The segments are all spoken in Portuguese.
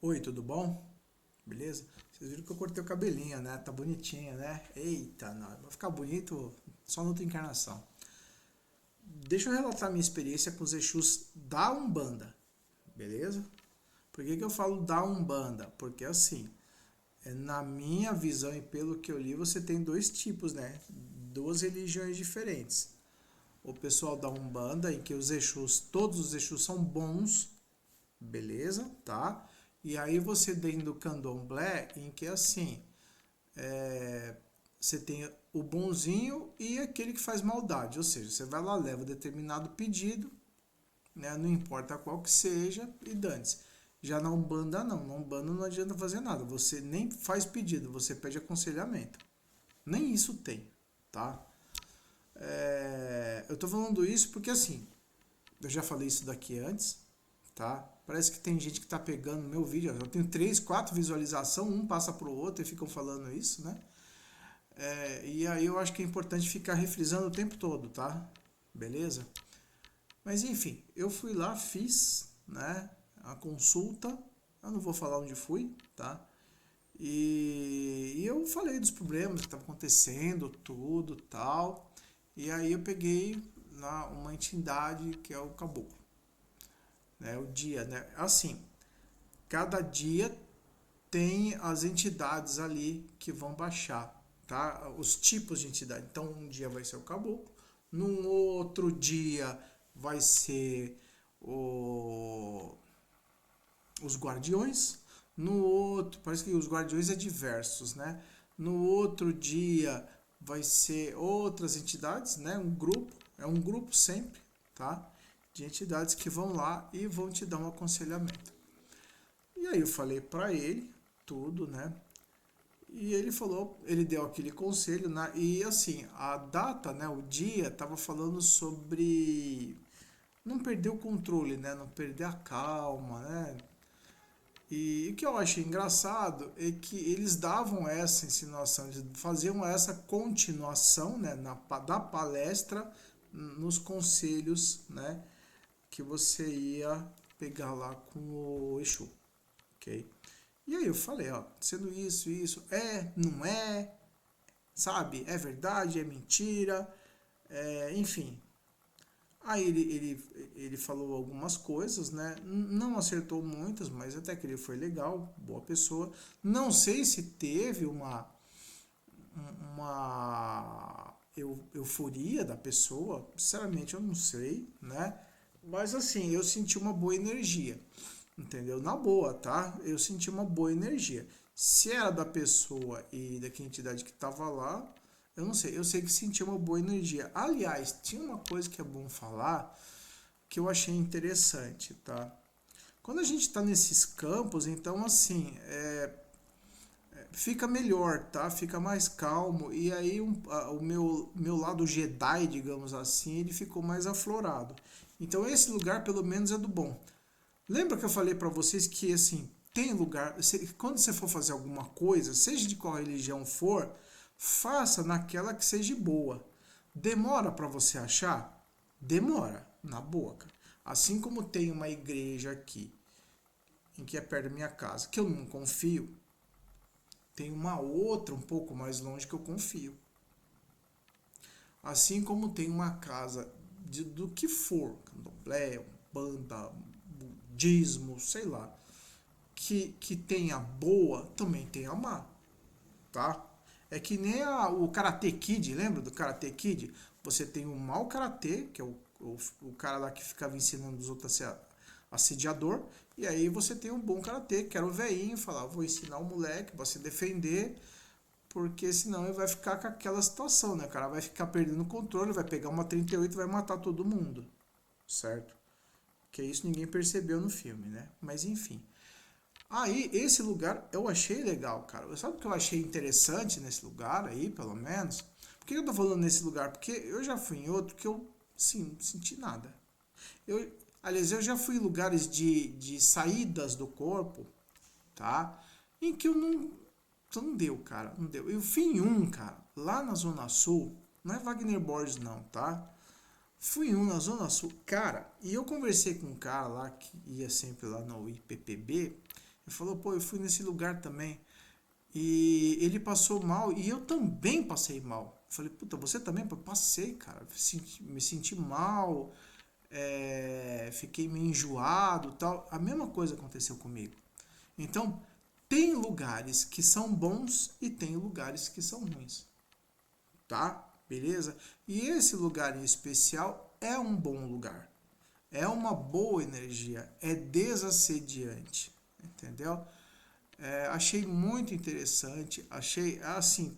Oi, tudo bom? Beleza? Vocês viram que eu cortei o cabelinho, né? Tá bonitinho, né? Eita, não, vai ficar bonito só na outra encarnação. Deixa eu relatar minha experiência com os Exus da Umbanda, beleza? Por que eu falo da Umbanda? Porque assim, na minha visão e pelo que eu li, você tem dois tipos, né? Duas religiões diferentes. O pessoal da Umbanda, em que os Exus, todos os Exus são bons, beleza, tá? E aí você dentro do candomblé, em que assim, você tem o bonzinho e aquele que faz maldade, ou seja, você vai lá, leva um determinado pedido, né, não importa qual que seja, e dane-se. Já na Umbanda não, na Umbanda não adianta fazer nada, você nem faz pedido, você pede aconselhamento. Nem isso tem, tá? Eu tô falando isso porque assim, eu já falei isso daqui antes, tá? Parece que tem gente que tá pegando meu vídeo, eu tenho 3, 4 visualizações, um passa pro outro e ficam falando isso, né? E aí eu acho que é importante ficar refrisando o tempo todo, tá? Beleza? Mas enfim, eu fui lá, fiz, né, a consulta, eu não vou falar onde fui, tá? E eu falei dos problemas que estavam acontecendo, tudo, tal. E aí eu peguei uma entidade que é o caboclo, né, o dia, né? Assim, cada dia tem as entidades ali que vão baixar, tá? Os tipos de entidade. Então, um dia vai ser o caboclo, num outro dia vai ser o, os guardiões, no outro, parece que os guardiões é diversos, né? No outro dia vai ser outras entidades, né? Um grupo, é um grupo sempre, tá? De entidades que vão lá e vão te dar um aconselhamento. E aí eu falei para ele tudo, né? E ele falou, ele deu aquele conselho, né? E assim, a data, né, o dia, tava falando sobre não perder o controle, né? Não perder a calma, né? E o que eu achei engraçado é que eles davam essa insinuação, eles faziam essa continuação, né, da palestra nos conselhos, né, que você ia pegar lá com o Exu, ok? E aí eu falei, ó, sendo isso, não é, sabe? É verdade, é mentira, enfim. Aí ele falou algumas coisas, né? Não acertou muitas, mas até que ele foi legal, boa pessoa. Não sei se teve uma euforia da pessoa, sinceramente eu não sei, né? Mas assim, eu senti uma boa energia, entendeu? Na boa, tá? Eu senti uma boa energia. Se era da pessoa e da entidade que estava lá, eu não sei. Eu sei que senti uma boa energia. Aliás, tinha uma coisa que é bom falar que eu achei interessante, tá? Quando a gente está nesses campos, então assim, fica melhor, tá? Fica mais calmo. E aí o meu lado Jedi, digamos assim, ele ficou mais aflorado. Então esse lugar pelo menos é do bom. Lembra que eu falei para vocês que assim, tem lugar, quando você for fazer alguma coisa, seja de qual religião for, faça naquela que seja boa. Demora para você achar? Demora, na boca. Assim como tem uma igreja aqui, em que é perto da minha casa, que eu não confio, tem uma outra um pouco mais longe que eu confio. Assim como tem uma casa do que for, candomblé, banda, budismo, sei lá, que tenha boa, também tem a má, tá? É que nem o Karate Kid, lembra do Karate Kid? Você tem o mau karatê, que é o cara lá que ficava ensinando os outros a ser assediador, e aí você tem um bom karatê, que era o velhinho, falar, vou ensinar o moleque pra se defender, porque senão ele vai ficar com aquela situação, né? O cara vai ficar perdendo o controle, vai pegar uma 38 e vai matar todo mundo, certo? Que isso ninguém percebeu no filme, né? Mas enfim. Aí, esse lugar eu achei legal, cara. Sabe o que eu achei interessante nesse lugar aí, pelo menos? Por que eu tô falando nesse lugar? Porque eu já fui em outro que eu, sim, não senti nada. Eu, aliás, eu já fui em lugares de saídas do corpo, tá? Em que eu não. Então não deu, cara. Não deu. Eu fui em um, cara, lá na Zona Sul. Não é Wagner Borges, não, tá? Fui em um na Zona Sul. Cara, e eu conversei com um cara lá que ia sempre lá no IPPB. Ele falou, pô, eu fui nesse lugar também. E ele passou mal e eu também passei mal. Eu falei, puta, você também? Eu passei, cara. Me senti mal, fiquei meio enjoado, tal. A mesma coisa aconteceu comigo. Então, tem lugares que são bons e tem lugares que são ruins, tá? Beleza? E esse lugar em especial é um bom lugar. É uma boa energia, é desassediante, entendeu? Achei muito interessante, achei assim,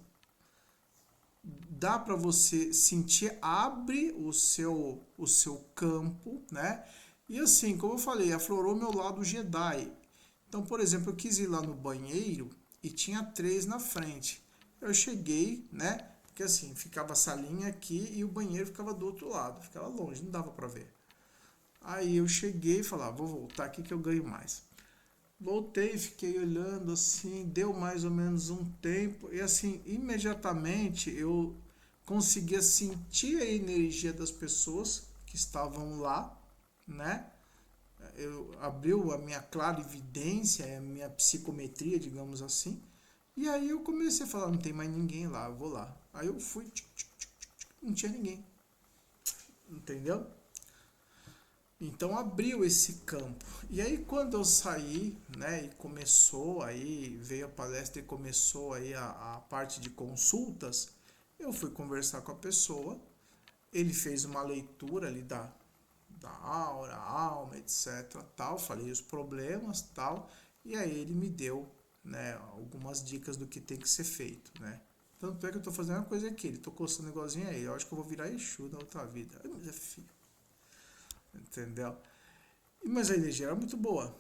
dá para você sentir, abre o seu campo, né? E assim, como eu falei, aflorou meu lado Jedi. Então, por exemplo, eu quis ir lá no banheiro e tinha 3 na frente. Eu cheguei, né? Porque assim, ficava a salinha aqui e o banheiro ficava do outro lado, ficava longe, não dava para ver. Aí eu cheguei e falei, vou voltar aqui que eu ganho mais. Voltei, fiquei olhando assim, deu mais ou menos um tempo e assim, imediatamente eu conseguia sentir a energia das pessoas que estavam lá, né? Eu abriu a minha clarividência, a minha psicometria, digamos assim. E aí eu comecei a falar, não tem mais ninguém lá, eu vou lá. Aí eu fui, não tinha ninguém, entendeu? Então abriu esse campo. E aí quando eu saí, né, e começou aí, veio a palestra e começou aí a parte de consultas, eu fui conversar com a pessoa, ele fez uma leitura ali da aura, alma, etc, tal, falei os problemas, tal, e aí ele me deu, né, algumas dicas do que tem que ser feito, né. Tanto é que eu tô fazendo uma coisa aqui, ele tô coçando um negocinho aí, eu acho que eu vou virar Exu na outra vida. Ai, mas é filho, entendeu? Mas a energia era muito boa,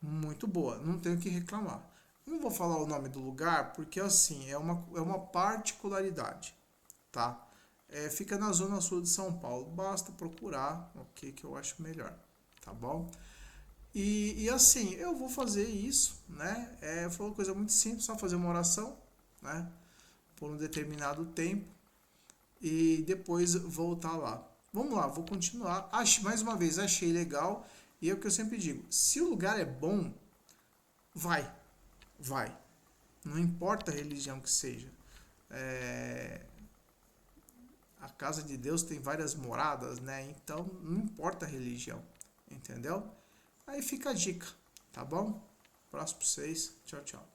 não tenho o que reclamar. Não vou falar o nome do lugar porque assim é uma particularidade, tá? Fica na zona sul de São Paulo, basta procurar, ok, que eu acho melhor, tá bom? E assim, eu vou fazer isso, né? Foi uma coisa muito simples, só fazer uma oração, né? Por um determinado tempo e depois voltar lá. Vamos lá, vou continuar. Mais uma vez, achei legal. E é o que eu sempre digo: se o lugar é bom, vai, vai. Não importa a religião que seja. É, a casa de Deus tem várias moradas, né? Então não importa a religião, entendeu? Aí fica a dica, tá bom? Próximo pra vocês. Tchau, tchau.